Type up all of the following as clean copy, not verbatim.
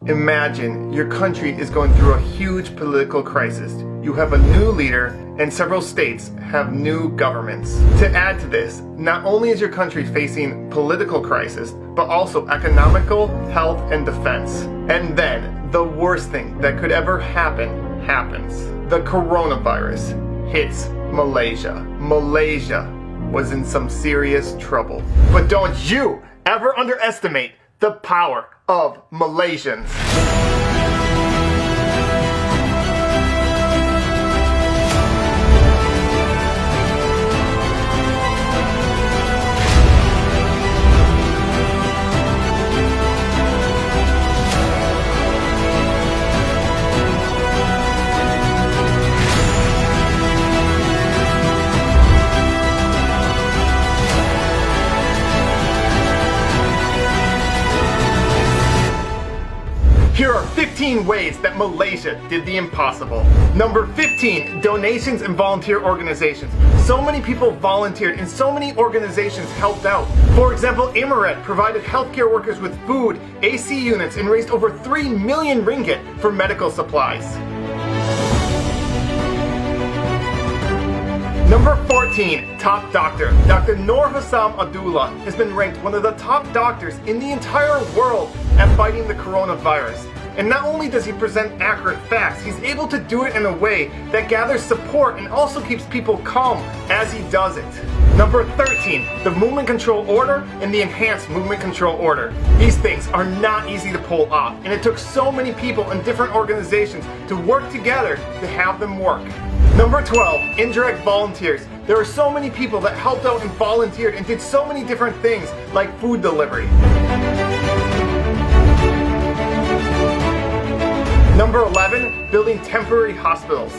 Imagine your country is going through a huge political crisis. You have a new leader and several states have new governments. To add to this, not only is your country facing political crisis, but also economical, health, and defense. And then, the worst thing that could ever happen happens. The coronavirus hits Malaysia. Malaysia was in some serious trouble. But don't you ever underestimate the power of Malaysians. Here are 15 ways that Malaysia did the impossible. Number 15, donations and volunteer organizations. So many people volunteered and so many organizations helped out. For example, Amaret provided healthcare workers with food, AC units, and raised over 3 million ringgit for medical supplies. Number 14, top doctor. Dr. Noor Hassam Abdullah has been ranked one of the top doctors in the entire world at fighting the coronavirus. And not only does he present accurate facts, he's able to do it in a way that gathers support and also keeps people calm as he does it. Number 13, the Movement Control Order and the Enhanced Movement Control Order. These things are not easy to pull off, and it took so many people in different organizations to work together to have them work. Number 12, indirect volunteers. There are so many people that helped out and volunteered and did so many different things like food delivery. Number 11, building temporary hospitals.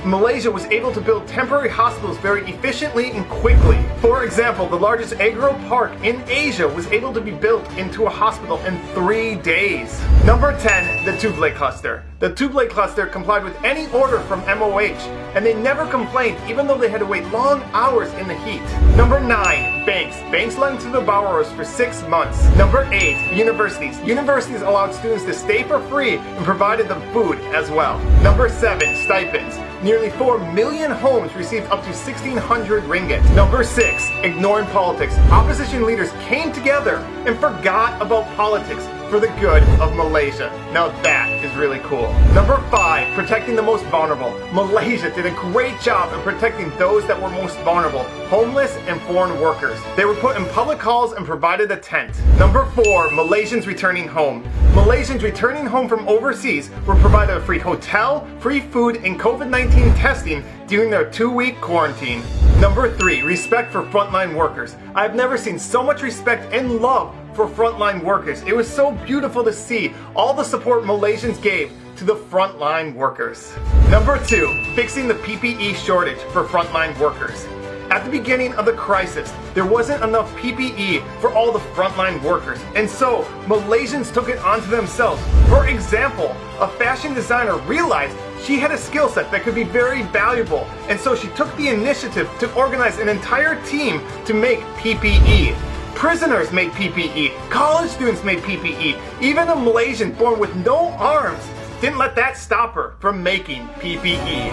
Malaysia was able to build temporary hospitals very efficiently and quickly. For example, the largest agro park in Asia was able to be built into a hospital in 3 days. Number 10, the Tubelay cluster. The Tubelay cluster complied with any order from MOH, and they never complained even though they had to wait long hours in the heat. Number 9, banks. Banks lent to the borrowers for 6 months. Number 8, universities. Universities allowed students to stay for free and provided them food as well. Number 7, stipends. Nearly 4 million homes received up to 1,600 ringgit. Number 6, ignoring politics. Opposition leaders came together and forgot about politics for the good of Malaysia. Now that is really cool. Number 5, protecting the most vulnerable. Malaysia did a great job in protecting those that were most vulnerable, homeless and foreign workers. They were put in public halls and provided a tent. Number 4, Malaysians returning home. Malaysians returning home from overseas were provided a free hotel, free food, and COVID-19 testing during their 2-week quarantine. Number 3, respect for frontline workers. I've never seen so much respect and love for frontline workers. It was so beautiful to see all the support Malaysians gave to the frontline workers. Number 2, fixing the PPE shortage for frontline workers. At the beginning of the crisis, there wasn't enough PPE for all the frontline workers, and so Malaysians took it onto themselves. For example, a fashion designer realized she had a skill set that could be very valuable, and so she took the initiative to organize an entire team to make PPE. Prisoners made PPE, college students made PPE, even a Malaysian born with no arms didn't let that stop her from making PPE.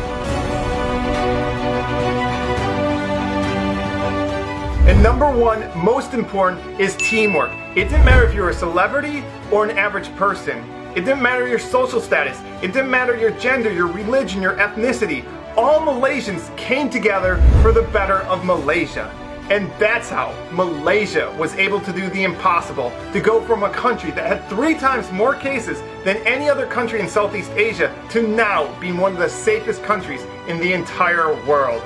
And number 1, most important, is teamwork. It didn't matter if you were a celebrity or an average person. It didn't matter your social status. It didn't matter your gender, your religion, your ethnicity. All Malaysians came together for the better of Malaysia. And that's how Malaysia was able to do the impossible, to go from a country that had 3 times more cases than any other country in Southeast Asia to now being one of the safest countries in the entire world.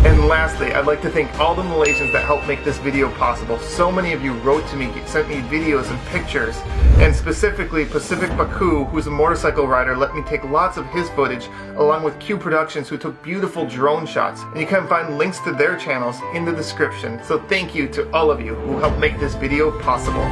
And lastly, I'd like to thank all the Malaysians that helped make this video possible. So many of you wrote to me, sent me videos and pictures, and specifically Pacific Baku, who's a motorcycle rider, let me take lots of his footage, along with Q Productions, who took beautiful drone shots. And you can find links to their channels in the description. So thank you to all of you who helped make this video possible.